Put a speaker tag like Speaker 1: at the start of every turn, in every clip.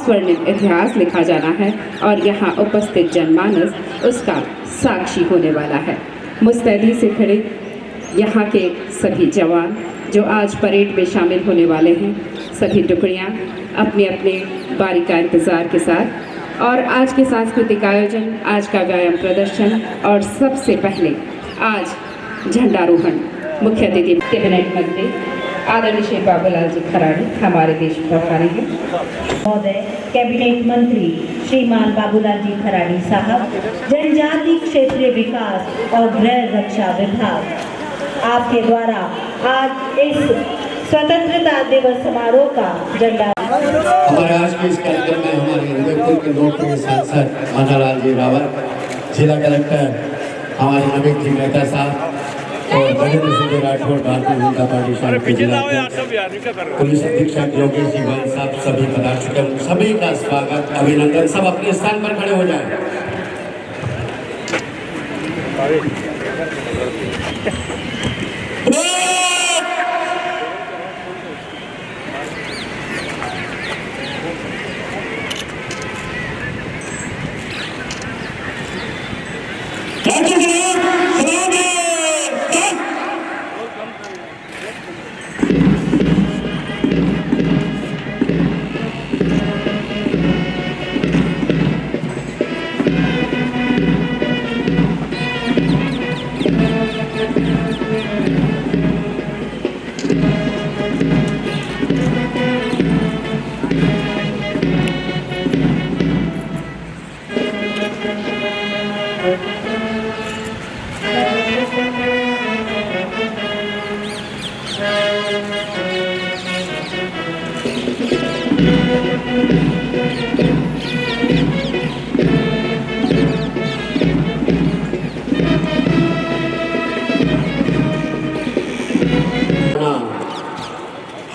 Speaker 1: स्वर्णिम इतिहास लिखा जाना है और यहाँ उपस्थित जनमानस उसका साक्षी होने वाला है। मुस्तैदी से खड़े यहाँ के सभी जवान जो आज परेड में शामिल होने वाले हैं, सभी टुकड़ियाँ अपने अपने बारी का इंतज़ार के साथ, और आज के सांस्कृतिक आयोजन, आज का व्यायाम प्रदर्शन और सबसे पहले आज झंडारोहण मुख्य अतिथि कैबिनेट मंत्री आदरणीय श्री बाबूलाल जी खराड़ी हमारे देश में पधारे हैं।
Speaker 2: महोदय कैबिनेट मंत्री श्रीमान बाबूलाल जी खराड़ी साहब, जनजाति क्षेत्रीय विकास और गृह रक्षा विभाग, आपके द्वारा आज इस स्वतंत्रता दिवस समारोह का झंडा।
Speaker 3: हमारे आज के इस कार्यक्रम में हमारे उदयपुर के लोकप्रिय सांसद मन्नालाल जी रावत, जिला कलेक्टर हमारे नवीन जी मेहता साहब और गजेंद्र सिंह राठौर, भारतीय जनता पार्टी शांति जिला पुलिस अधीक्षक योगेश जी भाई साहब, सभी पदाधिकारी, सभी का स्वागत, अभिनंदन। सब अपने स्थान पर खड़े हो जाए।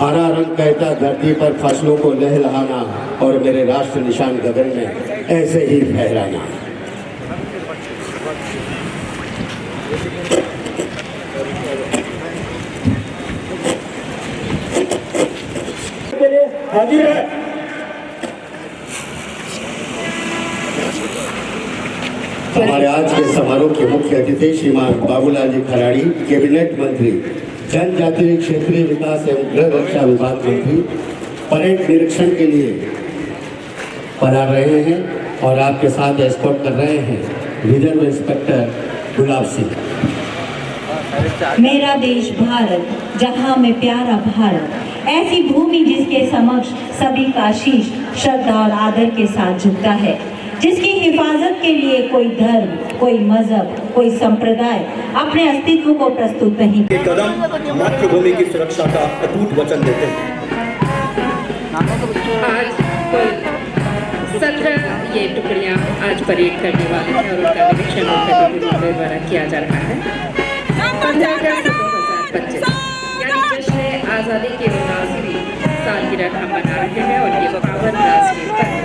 Speaker 3: हरा रंग कहता धरती पर फसलों को लहलहाना और मेरे राष्ट्र निशान गगन में ऐसे ही फहराना। हाजिर है। हमारे आज के समारोह के मुख्य अतिथि श्रीमान बाबूलाल जी खराड़ी, कैबिनेट मंत्री, जनजातीय क्षेत्रीय विकास एवं गृह रक्षा विभाग मंत्री, परेड निरीक्षण के लिए पधार रहे हैं और आपके साथ एस्कॉर्ट कर रहे हैं रिजर्व इंस्पेक्टर गुलाब सिंह।
Speaker 2: मेरा देश भारत, जहाँ में प्यारा भारत, ऐसी भूमि जिसके समक्ष सभी का शीश श्रद्धा और आदर के साथ झुकता है, जिसकी हिफाजत के लिए कोई धर्म, कोई मजहब, कोई संप्रदाय अपने अस्तित्व को प्रस्तुत नहीं।
Speaker 4: ये कदम मातृभूमि की सुरक्षा का अटूट वचन देते हैं।
Speaker 1: आज कुल 17 ये टुकड़ियाँ आज परेड करने वाले हैं और उनका निरीक्षण मुख्य द्वारा किया जा रहा है। 15 अगस्त 2025 यानी जश्न आज़ादी की 79वीं सालगिरह हम मना रहे हैं और ये पावन राष्ट्रीय पर्व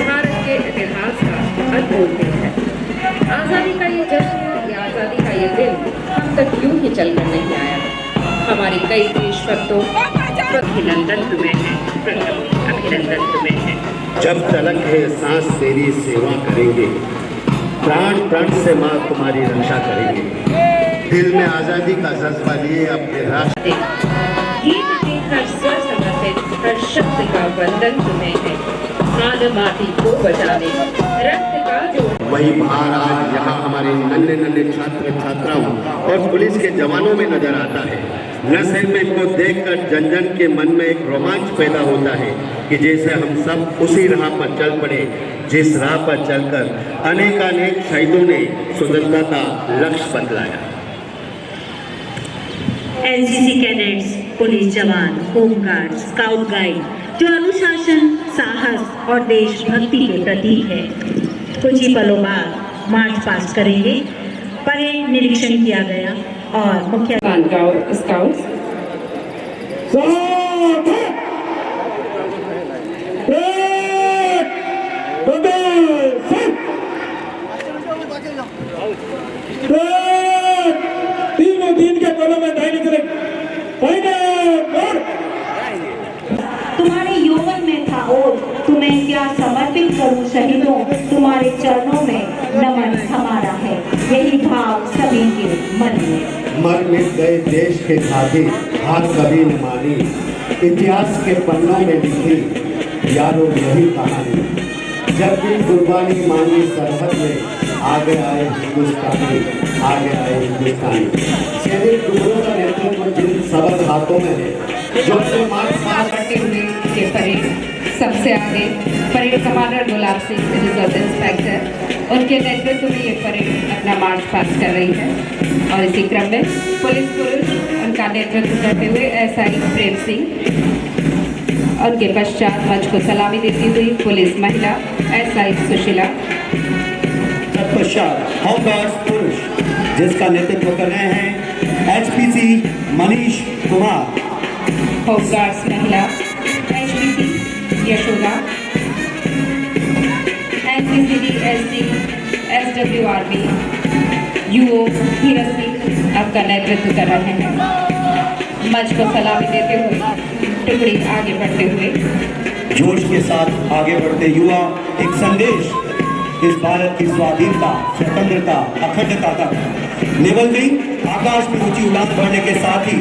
Speaker 1: भारत के इतिहास का अनमोल दिन है। आज़ादी का ये जश्न या आज़ादी का ये दिन हम तक यूं ही चलकर नहीं आया। हमारे कई देशभक्तों अभिनंदन तुम्हें है, अभिनंदन तुम्हें है।
Speaker 3: जब तलक है सांस तेरी सेवा करेंगे, प्राण प्राण से माँ तुम्हारी रक्षा करेंगे। दिल में आज़ादी का जज्बा लिए अपने राष्ट्र
Speaker 1: गीत के हर स्वर समर्पित, हर शब्द का वंदन तुम्हें है। खान माटी को बचाने रक्त का जो
Speaker 3: वही भार आज यहाँ हमारे नन्हे नन्हे छात्र छात्राओं और पुलिस के जवानों में नजर आता है। न सिर्फ इनको देखकर जन जन के मन में एक रोमांच पैदा होता है कि जैसे हम सब उसी राह पर चल पड़े जिस राह पर चलकर अनेकानेक शहीदों ने स्वतंत्रता का लक्ष्य बतलाया।
Speaker 2: एनसीसी कैडेट्स, पुलिस जवान, होमगार्ड, स्काउट गाइड जो अनुशासन, साहस और देशभक्ति के प्रतीक है, कुछ ही पलों बाद मार्च पास्ट करेंगे। परेड निरीक्षण किया गया और मुख्य
Speaker 1: स्काउट्स
Speaker 5: तीन के कदम में दाहिने तरफ
Speaker 2: तुम्हारे यौवन में था और तुम्हें क्या समर्पित करूं शहीदों, तुम्हारे चरणों में नमन हमारा है, यही भाव सभी के मन में।
Speaker 3: मर मिट गए देश के खातिर हार कभी न मानी, इतिहास के पन्नों में लिखी यारों यही कहानी। जब भी कुर्बानी मांगी सरहद में आगे आए हिंदुस्तानी, आगे आए हिंदुस्तानी। सैनिक टुकड़ों का नेतृत्व जिन सबक हाथों में है, जो से मार्च
Speaker 1: बढ़ते हुए ये परेड सबसे आगे parade commander Gulab Singh reserve inspector, उनके नेतृत्व में ये परेड अपना मार्च पास कर रही है। और इसी क्रम में पुलिस पुरुष उनका नेतृत्व करते हुए एसआई प्रेम सिंह, उनके पश्चात मंच को सलामी देती हुई पुलिस महिला एसआई सुशीला,
Speaker 4: तत्पश्चात होमगार्ड्स पुरुष जिसका नेतृत्व कर रहे हैं एचपीसी मनीष कुमार,
Speaker 1: होमगार्ड्स महिला HPC Yashoda, NCCD SD SWRB UO Hira Singh आपका नेतृत्व कर रहे हैं। मंच को सलामी देते हुए टुकड़ी आगे बढ़ते हुए
Speaker 4: जोश के साथ आगे बढ़ते युवा एक संदेश इस भारत की स्वाधीनता, स्वतंत्रता, अखंडता तक। नेवल विंग आकाश में ऊंची उड़ान भरने के साथ ही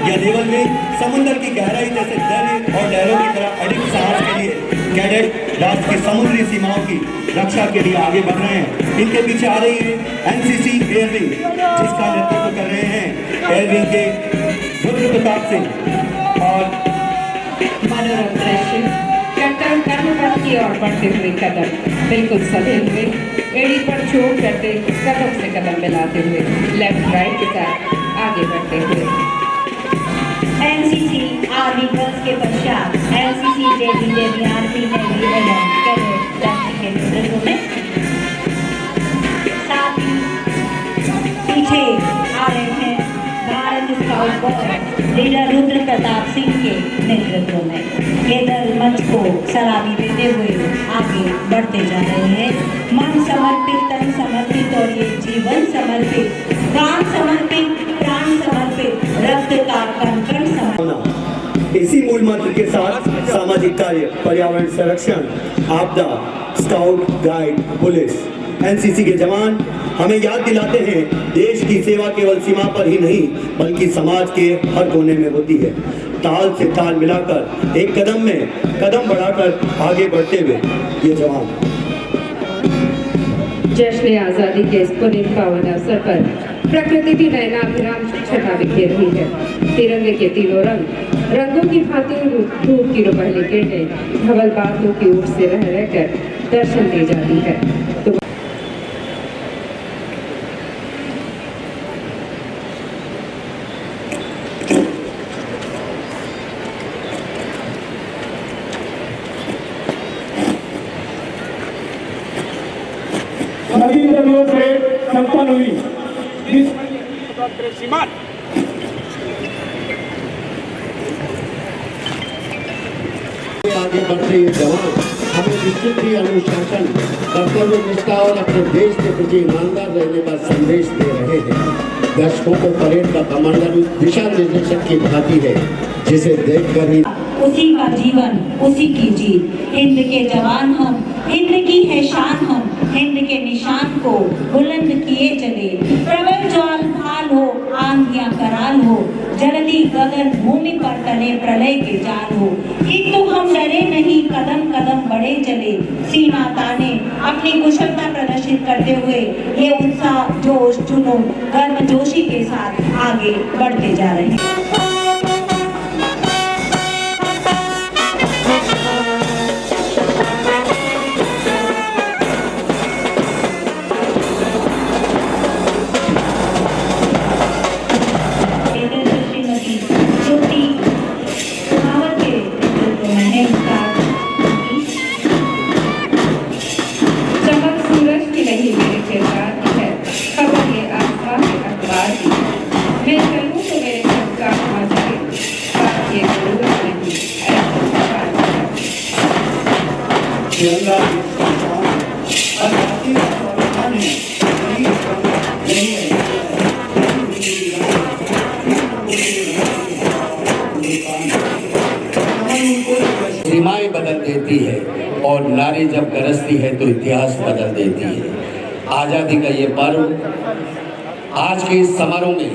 Speaker 4: यह नेवल विंग समुद्र की गहराई जैसे दरिया और लहरों की तरह अडिग साहस के लिए कैडेट राष्ट्र की समुद्री सीमाओं की रक्षा के लिए आगे बढ़ रहे हैं। इनके पीछे आ रही है एनसीसी एयर विंग जिसका नेतृत्व कर रहे हैं एयर विंग के रुद्र प्रताप सिंह। और
Speaker 1: मनोरम दृश्य कर्तव्य की ओर बढ़ते हुए कदम बिल्कुल सधे हुए, एड़ी पर चोट करते कदम से कदम मिलाते हुए लेफ्ट राइट के साथ आगे बढ़ते हुए
Speaker 2: एनसीसी आर्मी गर्ल्स के पश्चात एनसीसी जेबी आर्मी नेवी एवं कैडेट राष्ट्र के नेतृत्व में, साथ ही पीछे आ रहे हैं Bharat scout guide leader Rudra Pratap Singh के नेतृत्व में। ये दल मंच को सलामी देते हुए आगे बढ़ते जा रहे हैं। मन समर्पित, तन समर्पित और ये जीवन समर्पित, प्राण समर्पित, रक्त का कण समर्पित।
Speaker 4: इसी मूल मंत्र के साथ सामाजिक कार्य, पर्यावरण संरक्षण, आपदा, स्काउट गाइड, पुलिस, एनसीसी के जवान हमें याद दिलाते हैं देश की सेवा केवल सीमा पर ही नहीं बल्कि समाज के हर कोने में होती है। ताल से ताल मिलाकर एक कदम में कदम बढ़ाकर आगे बढ़ते हुए ये जवान
Speaker 1: जश्न आजादी के इस पुनीत पावन अवसर पर प्रकृति भी नयनाभिराम छटा बिखेर रही है। तिरंगे के तीनों रंगों की भांति धूप की पहली किरणें धवल बादलों की ओर से रह रहकर दर्शन दी जाती है। तो
Speaker 5: नदी नदियों से संपन्न हुई इस
Speaker 3: आगे बढ़ते ये जवान हमें डिसिप्लिन, अनुशासन, कर्तव्य निष्ठा और अपने देश के प्रति ईमानदार रहने का संदेश दे रहे हैं। दर्शकों को परेड का कमांडर दिशा निर्देशक की भांति है जिसे देखकर ही
Speaker 2: उसी का जीवन, उसी की जीत। हिंद के जवान हम, हिंद की है शान हम, हिंद के निशान को बुलंद किए चले। प्रबल ज्वाल भाल हो, आंधियां कराल हो, जलती गगन भूमि पर तले प्रलय के जाल हो। किंतु हम डरे नहीं, कदम कदम बढ़े चले। सीना ताने अपनी कुशलता प्रदर्शित करते हुए ये उत्साह, जोश, जुनून, गर्मजोशी के साथ आगे बढ़ते जा रहे हैं।
Speaker 1: चमक सूरज की नहीं मेरे किरदार की है, खबर ये आसमां के अखबार की। मैं चलूं तो मेरे सब का आ जाए, बात ये जरूरत नहीं ऐसा
Speaker 3: सीमाएं बदल देती है और और नारी जब गरजती है तो इतिहास बदल देती है। आज़ादी का ये पर्व आज के इस समारोह में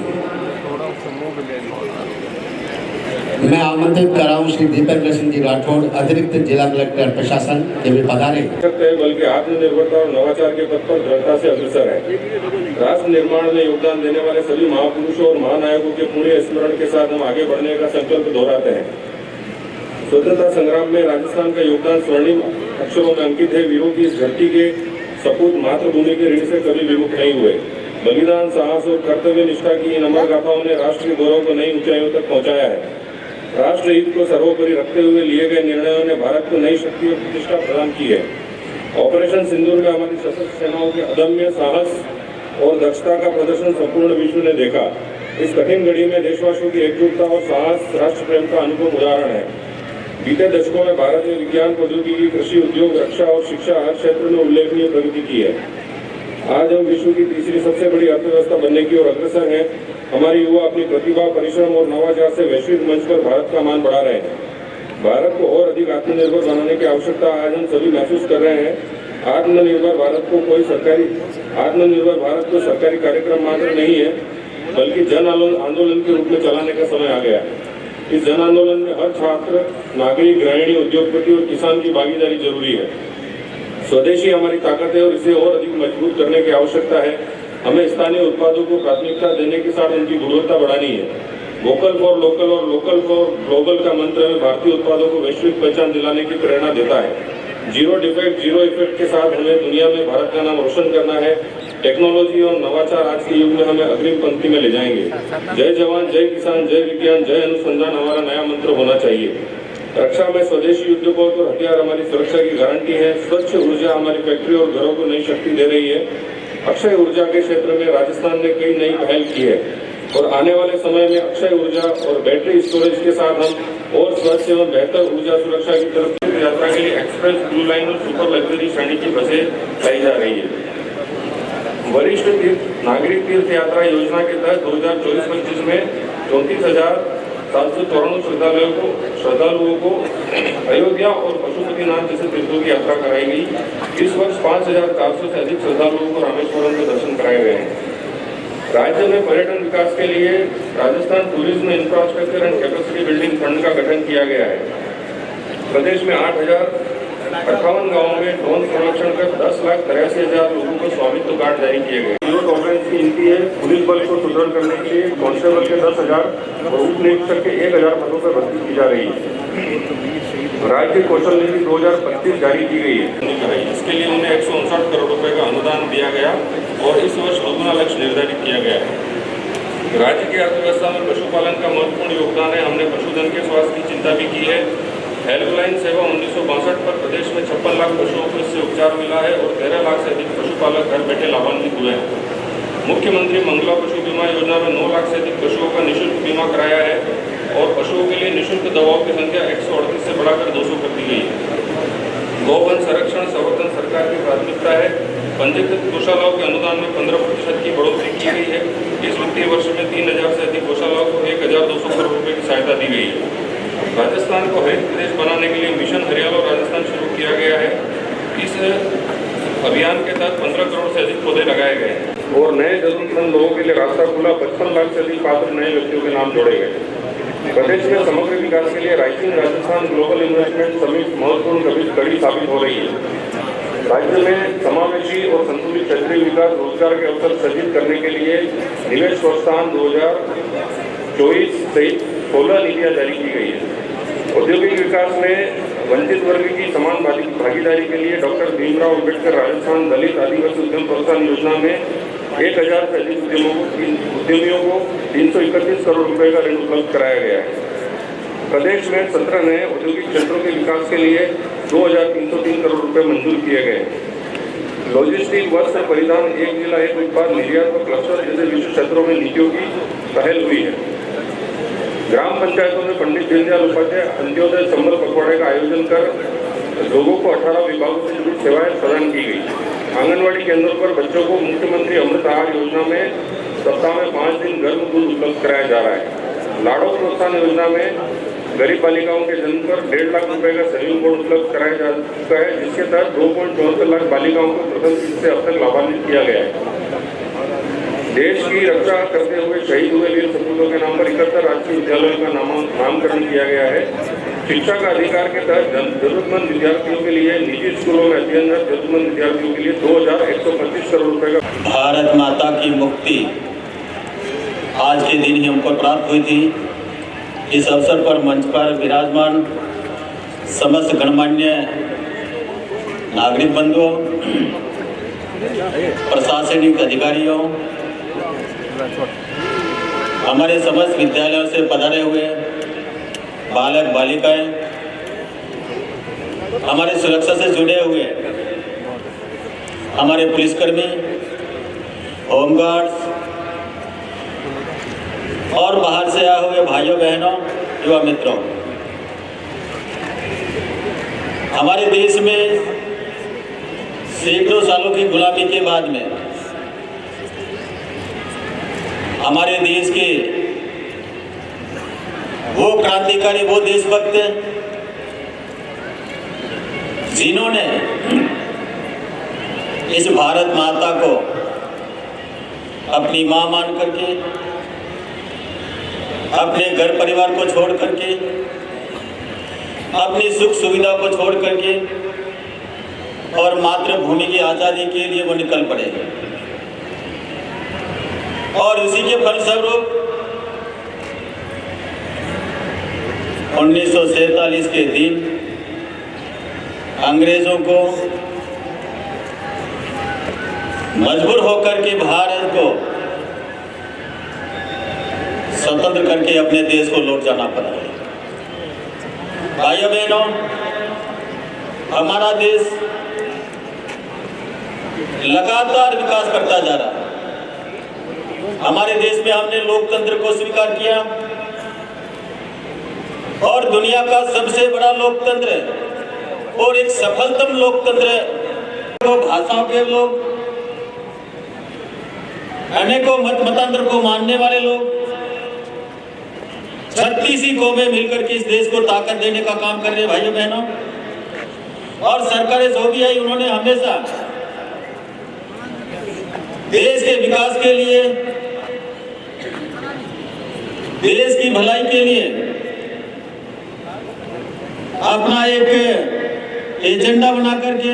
Speaker 3: मैं आमंत्रित कर रहा हूँ श्री दीपेंद्र सिंह जी राठौड़, अतिरिक्त जिला कलेक्टर प्रशासन के भी पधारे।
Speaker 6: बल्कि आत्मनिर्भरता और नवाचार के पथ पर दृढ़ता से अग्रसर है। राष्ट्र निर्माण में योगदान देने वाले सभी महापुरुषों और महानायकों के पुण्य स्मरण के साथ हम आगे बढ़ने का संकल्प दोहराते हैं। स्वतंत्रता संग्राम में राजस्थान का योगदान स्वर्णिम अक्षरों में अंकित है। वीरों की इस धरती के सपूत मातृभूमि के ऋण से कभी विमुख नहीं हुए। बलिदान, साहस और कर्तव्य निष्ठा की इन अमर गाथाओं ने राष्ट्र के गौरव को नई ऊंचाइयों तक पहुंचाया है। राष्ट्र हित को सर्वोपरि रखते हुए लिए गए निर्णयों ने भारत को नई शक्ति और प्रतिष्ठा प्रदान की है। ऑपरेशन सिंदूर में हमारी सशस्त्र सेनाओं के अदम्य साहस और दक्षता का प्रदर्शन संपूर्ण विश्व ने देखा। इस कठिन घड़ी में देशवासियों की एकजुटता और साहस राष्ट्र प्रेम का अनुपम उदाहरण है। बीते दशकों में भारत ने विज्ञान, प्रौद्योगिकी, कृषि, उद्योग, रक्षा और शिक्षा हर क्षेत्र में उल्लेखनीय प्रगति की है। आज हम विश्व की तीसरी सबसे बड़ी अर्थव्यवस्था बनने की ओर अग्रसर हैं। हमारी युवा अपनी प्रतिभा, परिश्रम और नवाचार से वैश्विक मंच पर भारत का मान बढ़ा रहे हैं। भारत को और अधिक आत्मनिर्भर बनाने की आवश्यकता आज हम सभी महसूस कर रहे हैं। आत्मनिर्भर भारत को सरकारी कार्यक्रम मात्र नहीं है, बल्कि जन आंदोलन के रूप में चलाने का समय आ गया है। इस जन आंदोलन में हर छात्र, नागरिक, गृहिणी, उद्योगपति और किसान की भागीदारी जरूरी है। स्वदेशी हमारी ताकत है और इसे और अधिक मजबूत करने की आवश्यकता है। हमें स्थानीय उत्पादों को प्राथमिकता देने के साथ उनकी गुणवत्ता बढ़ानी है। वोकल फॉर लोकल और लोकल फॉर ग्लोबल का मंत्र हमें भारतीय उत्पादों को वैश्विक पहचान दिलाने की प्रेरणा देता है। जीरो डिफेक्ट, जीरो इफेक्ट के साथ हमें दुनिया में भारत का नाम रोशन करना है। टेक्नोलॉजी और नवाचार आज के युग में हमें अग्रिम पंक्ति में ले जाएंगे। जय जवान, जय किसान, जय विज्ञान, जय अनुसंधान हमारा नया मंत्र होना चाहिए। रक्षा में स्वदेशी युद्धपोत और हथियार हमारी सुरक्षा की गारंटी है। स्वच्छ ऊर्जा हमारी फैक्ट्री और घरों को नई शक्ति दे रही है। अक्षय ऊर्जा के क्षेत्र में राजस्थान ने कई नई पहल की है और आने वाले समय में अक्षय ऊर्जा और बैटरी स्टोरेज के साथ हम और स्वच्छ एवं बेहतर ऊर्जा सुरक्षा की तरफ यात्रा के लिए एक्सप्रेस, ब्लू लाइन और सुपर लग्जरी श्रेणी की बसें लाई जा रही है। वरिष्ठ नागरिक तीर्थ यात्रा योजना के तहत 2024-25 में 34,794 श्रद्धालुओं को अयोध्या और पशुपतिनाथ जैसे तीर्थों की यात्रा कराई गई। इस वर्ष 5,400 से अधिक श्रद्धालुओं को रामेश्वरम के दर्शन कराए गए हैं। राज्य में पर्यटन विकास के लिए Rajasthan tourism infrastructure and capacity building fund का गठन किया गया है। प्रदेश में 8,058 गाँवों में ड्रोन संरक्षण कर 10,83,000 लोगों को स्वामित्व कार्ड जारी किए गए। जीरो टॉलरेंस की नीति है। पुलिस बल को सुदृढ़ करने के लिए कांस्टेबल के 10,000 और उप निरीक्षक के 1,000 पदों पर भर्ती की जा रही है। राज्य कौशल नीति 2025 जारी की गई है। इसके लिए उन्हें 159 करोड़ रुपए का अनुदान दिया गया और इस वर्ष दोगुना लक्ष्य निर्धारित किया गया है। राज्य की अर्थव्यवस्था में पशुपालन का महत्वपूर्ण योगदान है। हमने पशुधन के स्वास्थ्य की चिंता भी की है। हेल्पलाइन सेवा 1962 पर प्रदेश में 56 लाख पशुओं को इससे उपचार मिला है और 13 लाख से अधिक पशुपालक घर बैठे लाभान्वित हुए हैं। मुख्यमंत्री मंगला पशु बीमा योजना में 9 लाख से अधिक पशुओं का निःशुल्क बीमा कराया है और पशुओं के लिए निःशुल्क दवाओं की संख्या 138 से बढ़ाकर 200 कर दी गई है। गौवन संरक्षण संवर्धन सरकार की प्राथमिकता है। पंजीकृत गौशालाओं के अनुदान में 15% की बढ़ोतरी की गई है। इस वित्तीय वर्ष में 3,000 से अधिक गौशालाओं को 1,200 करोड़ रुपए की सहायता दी गई है। राजस्थान को हरित प्रदेश बनाने के लिए मिशन हरियाला राजस्थान शुरू किया गया है। इस अभियान के तहत 15 करोड़ से अधिक पौधे लगाए गए हैं और नए जरूरतमंद लोगों के लिए रास्ता खुला। 55 लाख से अधिक पात्र नए व्यक्तियों के नाम जोड़े गए। प्रदेश में समग्र विकास के लिए rising Rajasthan global investment summit महत्वपूर्ण कड़ी साबित हो रही है। राज्य में समावेशी और संतुलित क्षेत्रीय विकास, रोजगार के अवसर सृजित करने के लिए निवेश प्रोत्साहन 2024 सहित 16 नीतियाँ जारी की गई है। औद्योगिक विकास में वंचित वर्ग की समान भागीदारी के लिए डॉक्टर भीमराव अंबेडकर राजस्थान दलित आदिवासी उद्यम प्रोत्साहन योजना में 1,000 से अधिक उद्यमियों को 331 करोड़ रुपए का ऋण उपलब्ध कराया गया है। प्रदेश में 17 नए औद्योगिक क्षेत्रों के विकास के लिए 2,303 करोड़ रुपए मंजूर किए गए हैं। लॉजिस्टिक, वस्त्र, परिधान, एक जिला एक उत्पाद, निर्यात व क्लस्टर जैसे विश्व क्षेत्रों में नीतियों की पहल हुई है। ग्राम पंचायतों में पंडित दीनदयाल उपाध्याय अंत्योदय संबल पखवाड़े का आयोजन कर लोगों को 18 विभागों से जुड़ी सेवाएं प्रदान की गई। आंगनवाड़ी केंद्रों पर बच्चों को मुख्यमंत्री अमृत आहार योजना में सप्ताह में 5 दिन गर्म दूध उपलब्ध कराया जा रहा है। लाड़ो प्रोत्साहन योजना में गरीब बालिकाओं के जन्म पर 1.5 लाख रुपए का सहयोग बोर्ड उपलब्ध कराया जा चुका है, जिसके तहत 2.74 लाख बालिकाओं को प्रथम किस्त से अब तक लाभान्वित किया गया है। देश की रक्षा करते हुए शहीद हुए वीर सपूतों के नाम पर 71 राजकीय विद्यालयों का नामकरण किया गया है। शिक्षा का अधिकार के तहत जरूरतमंद विद्यार्थियों के लिए निजी स्कूलों में अध्ययनरत जरूरतमंद विद्यार्थियों के लिए 2125 करोड़ रुपए का
Speaker 7: भारत माता की मुक्ति आज के दिन ही हमको प्राप्त हुई थी। इस अवसर पर मंच पर विराजमान समस्त गणमान्य नागरिक बंधुओं, प्रशासनिक अधिकारियों, हमारे समस्त विद्यालयों से पधारे हुए बालक बालिकाएं, हमारे सुरक्षा से जुड़े हुए हमारे पुलिसकर्मी, होमगार्ड्स और बाहर से आए हुए भाइयों बहनों, युवा मित्रों, हमारे देश में सैकड़ों सालों की गुलामी के बाद में हमारे देश के वो क्रांतिकारी, वो देशभक्त जिन्होंने इस भारत माता को अपनी मां मान करके, अपने घर परिवार को छोड़ करके, अपनी सुख सुविधा को छोड़ करके और मातृभूमि की आजादी के लिए वो निकल पड़े। और उसी के फलस्वरूप 1947 के दिन अंग्रेजों को मजबूर होकर के भारत को स्वतंत्र करके अपने देश को लौट जाना पड़ा। भाइयों बहनों, हमारा देश लगातार विकास करता जा रहा है। हमारे देश में हमने लोकतंत्र को स्वीकार किया और दुनिया का सबसे बड़ा लोकतंत्र और एक सफलतम लोकतंत्र को भाषाओं के लोग, अनेकों मतांतर को मानने वाले लोग, 36 ही कौमें मिलकर के इस देश को ताकत देने का काम कर रहे हैं। भाइयों बहनों, और सरकारें जो भी आई उन्होंने हमेशा देश के विकास के लिए, देश की भलाई के लिए अपना एक एजेंडा बना करके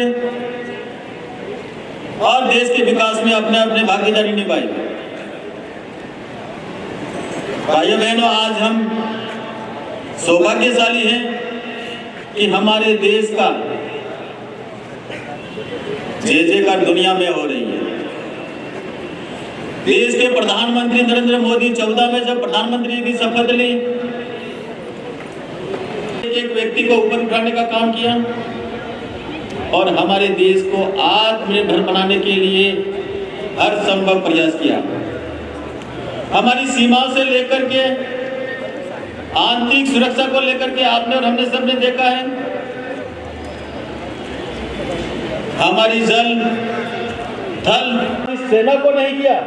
Speaker 7: और देश के विकास में अपने अपने भागीदारी निभाई। भाइयों बहनों, आज हम सौभाग्यशाली हैं कि हमारे देश का जय जयकार दुनिया में हो रही है। देश के प्रधानमंत्री नरेंद्र मोदी 14 में जब प्रधानमंत्री की शपथ ली, एक व्यक्ति को ऊपर उठाने का काम किया और हमारे देश को आत्मनिर्भर बनाने के लिए हर संभव प्रयास किया। हमारी सीमाओं से लेकर के आंतरिक सुरक्षा को लेकर के आपने और हमने सबने देखा है। हमारी जल थल सेना को नहीं किया,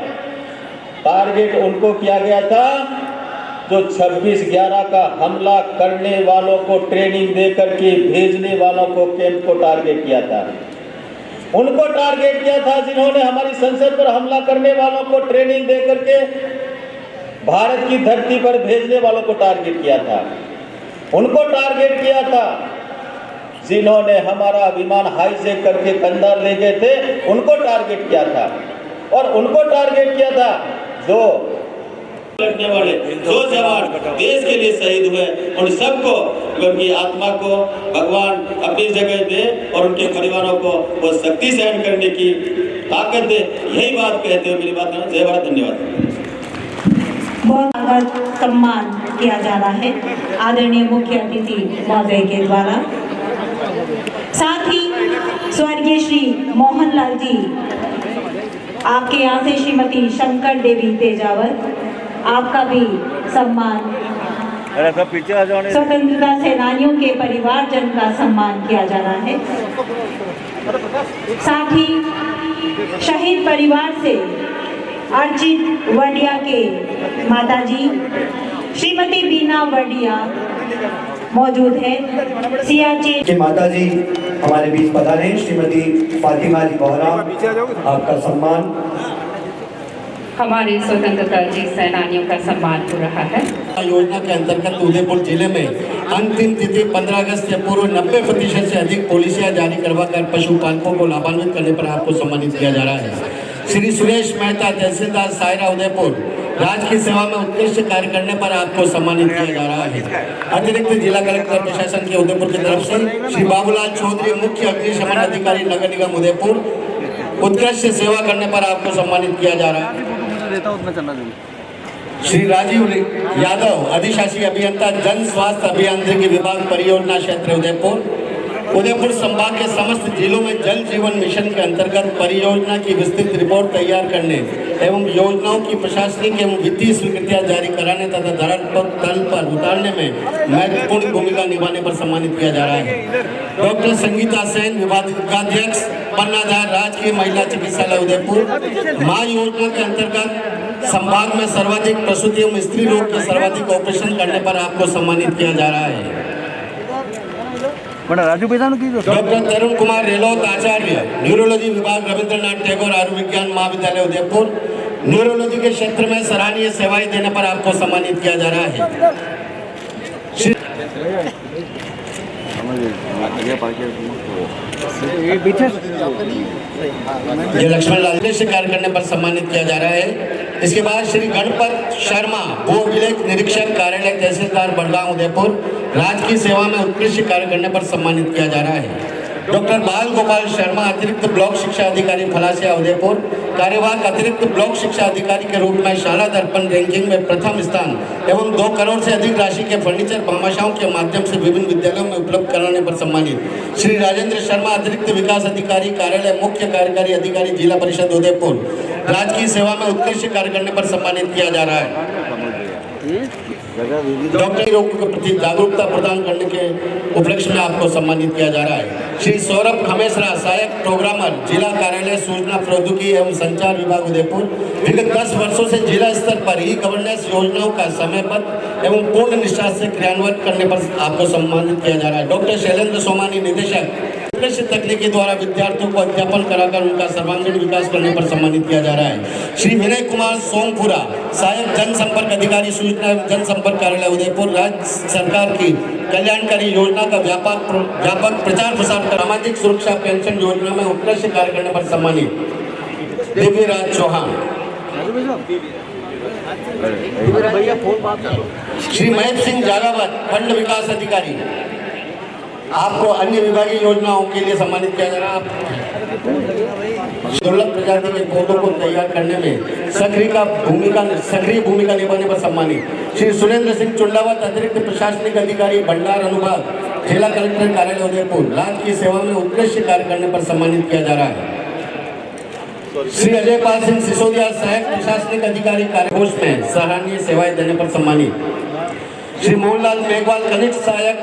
Speaker 7: टारगेट उनको किया गया था जो 26/11 का हमला करने वालों को ट्रेनिंग देकर के भेजने वालों को कैंप को टारगेट किया था। उनको टारगेट किया था जिन्होंने हमारी संसद पर हमला करने वालों को ट्रेनिंग देकर के भारत की धरती पर भेजने वालों को टारगेट किया था। उनको टारगेट किया था जिन्होंने हमारा विमान हाईजैक करके कंधार ले गए थे, उनको टारगेट किया था। और उनको टारगेट किया था जो लड़ने वाले, जो जवान देश के लिए शहीद हुए, उन सबको, उनकी आत्मा को भगवान अपनी जगह दे और उनके परिवारों को वो शक्ति सहन करने की ताकत दे। यही बात कहते हुए मेरी बात है। जय भारत, धन्यवाद।
Speaker 2: बहुत सम्मान किया जा रहा है आदरणीय मुख्य अतिथि महोदय के द्वारा। साथ ही स्वर्गीय श्री मोहनलाल जी, आपके यहाँ से श्रीमती शंकर देवी तेजावर, आपका भी सम्मान, स्वतंत्रता सेनानियों के परिवारजन का सम्मान किया जा रहा है। साथ ही शहीद परिवार से अर्चित वडिया के माताजी श्रीमती बीना वडिया मौजूद है सियाचिन
Speaker 4: कि माता जी हमारे बीच पधारे, श्रीमती फातिमा जी बोहरा, आपका सम्मान।
Speaker 1: हमारे स्वतंत्रता जी सेनानियों का सम्मान हो रहा है।
Speaker 3: योजना के अंतर्गत उदयपुर जिले में अंतिम तिथि 15 अगस्त से पूर्व 90% से अधिक पॉलिसियां जारी करवाकर पशुपालकों को लाभान्वित करने पर आपको सम्मानित किया जा रहा है। श्री सुरेश मेहता, तहसीलदार सायरा उदयपुर, राज्य की सेवा में उत्कृष्ट कार्य करने पर आपको सम्मानित किया जा रहा है। अतिरिक्त जिला कलेक्टर प्रशासन के उदयपुर की तरफ से श्री बाबूलाल चौधरी, मुख्य अग्निशमन अधिकारी नगर निगम उदयपुर, उत्कृष्ट सेवा करने पर आपको सम्मानित किया जा रहा है। श्री राजीव यादव, अधिशासी अभियंता जन स्वास्थ्य अभियांत्रिकी विभाग, परियोजना क्षेत्र उदयपुर, उदयपुर संभाग के समस्त जिलों में जल जीवन मिशन के अंतर्गत परियोजना की विस्तृत रिपोर्ट तैयार करने एवं योजनाओं की प्रशासनिक एवं वित्तीय स्वीकृतियां जारी कराने तथा धरातल पर उतारने में महत्वपूर्ण भूमिका निभाने पर सम्मानित किया जा रहा है। डॉक्टर संगीता सेन, विभागाध्यक्ष, पन्नाधार, राजकीय महिला चिकित्सालय उदयपुर, माँ योजना के अंतर्गत संभाग में सर्वाधिक प्रसूति एवं स्त्री रोग के सर्वाधिक ऑपरेशन करने पर आपको सम्मानित किया जा रहा है। डॉक्टर तरुण कुमार रेलोत, आचार्य, न्यूरोलॉजी विभाग, रविंद्रनाथ टैगोर आयुर्विज्ञान महाविद्यालय उदयपुर, न्यूरोलॉजी के क्षेत्र में सराहनीय सेवाएं देने पर आपको सम्मानित किया जा रहा है। ये लक्ष्मण लाल से कार्य करने पर सम्मानित किया जा रहा है। इसके बाद श्री गणपत शर्मा, भू अभिलेख निरीक्षक, कार्यालय, तहसीलदार बड़गांव उदयपुर, राज्य की सेवा में उत्कृष्ट कार्य करने पर सम्मानित किया जा रहा है। डॉक्टर बाल गोपाल शर्मा, अतिरिक्त ब्लॉक शिक्षा अधिकारी फलासिया उदयपुर, कार्यवाहक अतिरिक्त ब्लॉक शिक्षा अधिकारी के रूप में शाला दर्पण रैंकिंग में प्रथम स्थान एवं 2 करोड़ से अधिक राशि के फर्नीचर भामाशाहों के माध्यम से विभिन्न विद्यालयों में उपलब्ध कराने पर सम्मानित। श्री राजेंद्र शर्मा, अतिरिक्त विकास अधिकारी, कार्यालय, मुख्य कार्यकारी अधिकारी, जिला परिषद उदयपुर, राज्य की सेवा में उत्कृष्ट कार्य करने पर सम्मानित किया जा रहा है। डॉक्टर रोग के प्रति जागरूकता प्रदान करने के उपलक्ष्य में आपको सम्मानित किया जा रहा है। श्री सौरभ खमेसरा, सहायक प्रोग्रामर, जिला कार्यालय, सूचना प्रौद्योगिकी एवं संचार विभाग उदयपुर, विगत 10 वर्षों से जिला स्तर पर ई गवर्नेंस योजनाओं का समयबद्ध एवं पूर्ण निष्ठा से क्रियान्वयन करने पर आपको सम्मानित किया जा रहा है। डॉक्टर शैलेंद्र सोमानी, निदेशक, उत्कृष्ट तकनीकी द्वारा विद्यार्थियों को अध्यापन कराकर उनका सर्वांगीण विकास करने पर सम्मानित किया जा रहा है। श्री विनय कुमार सोमपुरा, सहायक जनसंपर्क अधिकारी, सूचना एवं जनसंपर्क कार्यालय उदयपुर, राज्य सरकार की कल्याणकारी योजना का व्यापक प्रचार प्रसार कर सामाजिक सुरक्षा पेंशन योजना में उत्कृष्ट कार्य करने पर सम्मानित दिव्यराज चौहान। श्री महेश सिंह जालावत, खंड विकास अधिकारी, आपको अन्य विभागीय योजनाओं के लिए सम्मानित किया जा रहा है। दुर्लभ प्रजाति के पौधों को तैयार करने में सक्रिय भूमिका निभाने पर सम्मानित श्री सुरेंद्र सिंह चुंडावत, अतिरिक्त प्रशासनिक अधिकारी, भंडार अनुभाग, जिला कलेक्टर कार्यालय उदयपुर, राज्य की सेवा में उत्कृष्ट कार्य करने पर सम्मानित किया जा रहा है। श्री अजय पाल सिंह सिसोदिया, सहायक प्रशासनिक अधिकारी, कार्यकोष में सराहनीय सेवाएं देने पर सम्मानित। श्री मोहनलाल मेघवाल, कनिष्ठ सहायक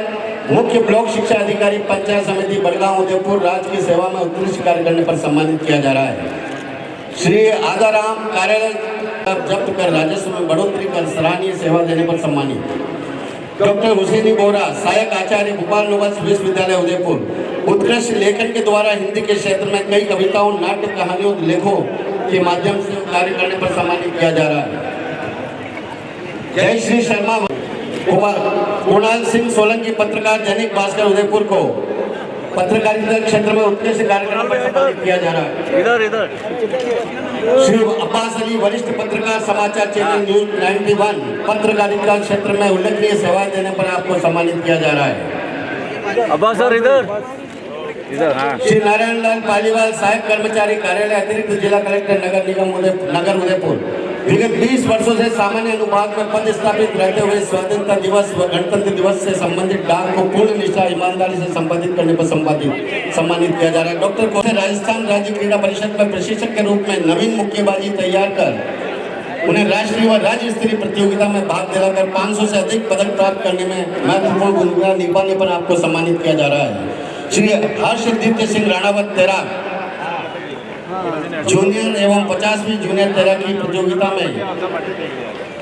Speaker 3: मुख्य ब्लॉक शिक्षा अधिकारी, पंचायत समिति, बड़गांव उदयपुर, राज्य की सेवा में उत्कृष्ट कार्य करने पर सम्मानित किया जा रहा है। श्री आदाराम, कार्यालय जब्त कर राजस्व में बढ़ोतरी कर सराहनीय सेवा देने पर सम्मानित। डॉक्टर हुसैनी बोरा, सहायक आचार्य, भोपाल नोबल्स विश्वविद्यालय उदयपुर, उत्कृष्ट लेखन के द्वारा हिंदी के क्षेत्र में कई कविताओं, नाट्य, कहानियों, लेखों के माध्यम से कार्य करने पर सम्मानित किया जा रहा है। जय श्री शर्मा कुणाल सिंह सोलंकी, पत्रकार, दैनिक भास्कर उदयपुर को पत्रकारिता क्षेत्र में उत्कृष्ट कार्य करने पर सम्मानित किया जा रहा है। श्री अब्बास अली, वरिष्ठ पत्रकार, समाचार चैनल न्यूज 91, पत्रकारिता क्षेत्र में उल्लेखनीय सेवाएं देने पर आपको सम्मानित किया जा रहा है।
Speaker 8: अब्बास सर इधर
Speaker 3: श्री नारायण लाल पालीवाल, सहायक कर्मचारी, कार्यालय, अतिरिक्त जिला कलेक्टर, नगर निगम नगर उदयपुर, विगत 20 वर्षों से सामान्य अनुभाग में पद स्थापित रहते हुए स्वतंत्रता दिवस व गणतंत्र दिवस से संबंधित डाक को पूर्ण निष्ठा, ईमानदारी से संपादित करने पर सम्मानित किया जा रहा है। डॉक्टर को राजस्थान राज्य क्रीड़ा परिषद में प्रशिक्षक के रूप में नवीन मुक्केबाजी तैयार कर उन्हें राष्ट्रीय व राज्य स्तरीय प्रतियोगिता में भाग दिलाकर 500 से अधिक पदक प्राप्त करने में महत्वपूर्ण भूमिका निभाने पर आपको सम्मानित किया जा रहा है। श्री हर्षदीप्त सिंह राणावत, तैराक, जूनियर एवं 50वीं जूनियर तैराकी प्रतियोगिता में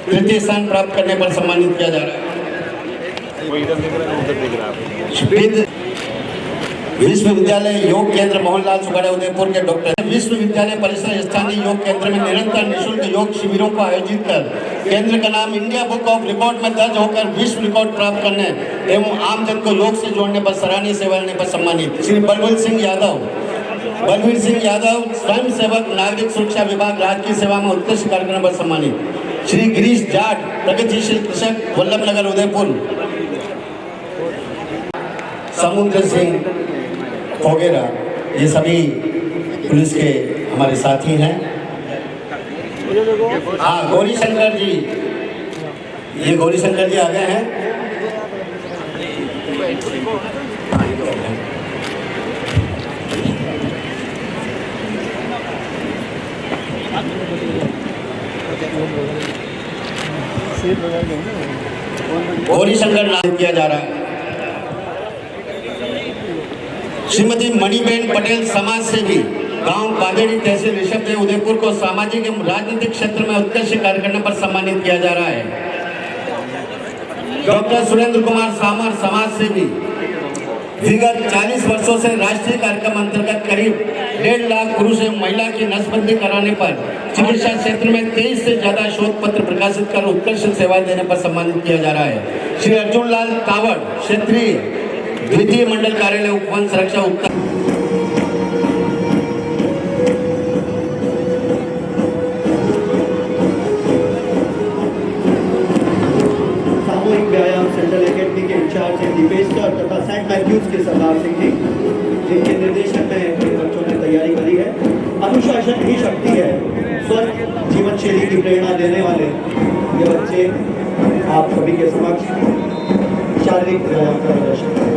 Speaker 3: तृतीय स्थान प्राप्त करने पर सम्मानित किया जा रहा है। विश्वविद्यालय योग केंद्र मोहनलाल सुखाड़े उदयपुर के डॉक्टर विश्वविद्यालय परिसर स्थानीय योग केंद्र में निरंतर निःशुल्क योग शिविरों को आयोजित कर केंद्र का नाम इंडिया बुक ऑफ रिकॉर्ड में दर्ज होकर विश्व रिकॉर्ड प्राप्त करने एवं आमजन को योग से जोड़ने पर सराहनीय सेवा देने पर सम्मानित श्री बलवीर सिंह यादव स्वयं सेवक नागरिक सुरक्षा विभाग राज्य की सेवा में उत्कृष्ट कार्यक्रम पर सम्मानित श्री गिरीश जाट प्रगतिशील कृषक वल्लभनगर उदयपुर समुद्र सिंह वगैरह ये सभी पुलिस के हमारे साथी हैं। हाँ गौरी शंकर जी, ये गौरी शंकर जी आ गए हैं। गौरी शंकर नाम किया जा रहा है। श्रीमती मणिबेन पटेल समाज सेवी गांव बादेड़ी तहसील ऋषभदेव उदयपुर को सामाजिक एवं राजनीतिक क्षेत्र में उत्कृष्ट कार्य करने पर सम्मानित किया जा रहा है। डॉक्टर सुरेंद्र कुमार सामर समाज सेवी विगत 40 वर्षों से राष्ट्रीय कार्यक्रम अंतर्गत करीब 1.5 लाख पुरुष एवं महिला की नसबंदी कराने पर चिकित्सा क्षेत्र में 23 से ज्यादा शोध पत्र प्रकाशित कर उत्कृष्ट सेवाएं देने पर सम्मानित किया जा रहा है। श्री अर्जुन लाल कावड़ क्षेत्रीय द्वितीय मंडल कार्यालय उपवन सुरक्षा उत्तर
Speaker 4: सामूहिक व्यायाम सेंट्रल एकेडमी के इंचार्ज हैं दिवेशकर तथा सेंट मैथ्यूज के सरदार सिंह जी, जिनके निर्देशन में इन बच्चों ने तैयारी करी है। अनुशासन ही शक्ति है, स्वस्थ जीवन शैली की प्रेरणा देने वाले ये बच्चे आप सभी के समक्ष शारीरिक व्यायाम का प्रदर्शन करें।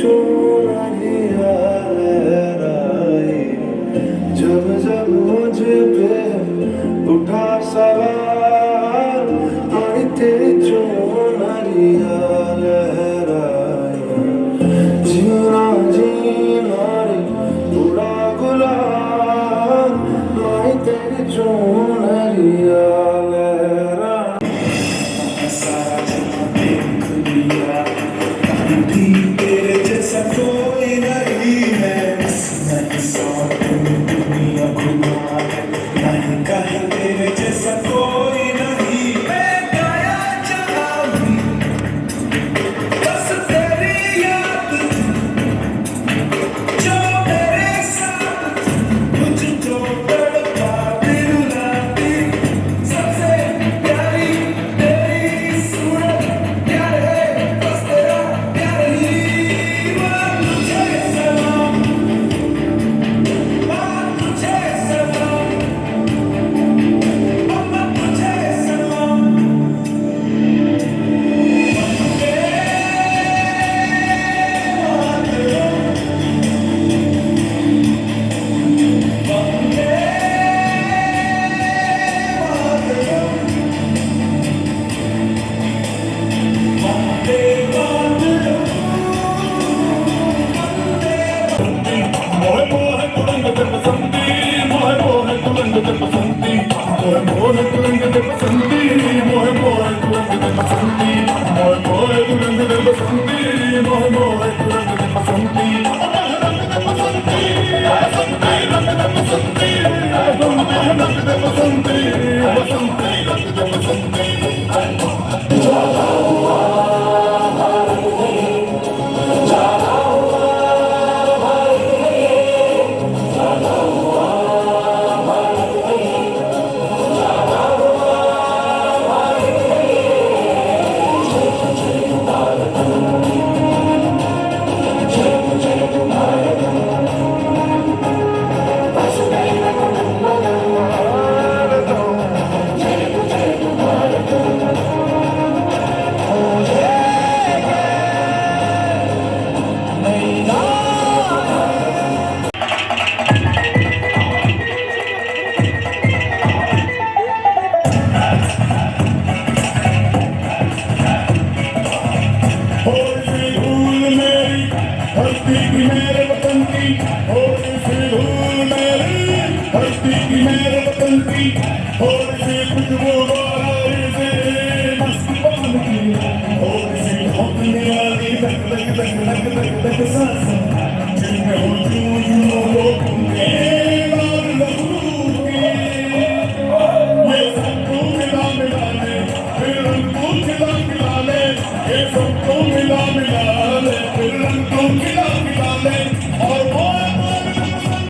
Speaker 8: चुनरिया लहराए, जब जब मुझ पे उठा सवार, आई तेरी चुनरिया लहराए, जीना जीना रे उड़ा गुलाल, आई तेरी चुनरिया लहराए। सारा जहां देख लिया, भी तेरे जैसा कोई नहीं है, नहीं सौ दुनिया घुमा है, नहीं कहीं तेरे जैसा कोई नहीं, मैं गया जहाँ भी बस तेरी याद, जो मेरे साथ मुझको तड़पा दिलाती, सबसे प्यारी तेरी सूरत, प्यार है बस तेरा प्यार ही, माँ तुझे सलाम, माँ तुझे सलाम, अम्मा तुझे सलाम।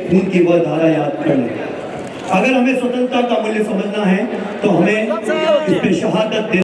Speaker 4: खून की वह धारा याद कर ले। अगर हमें स्वतंत्रता का मूल्य समझना है तो हमें इस पे शहादत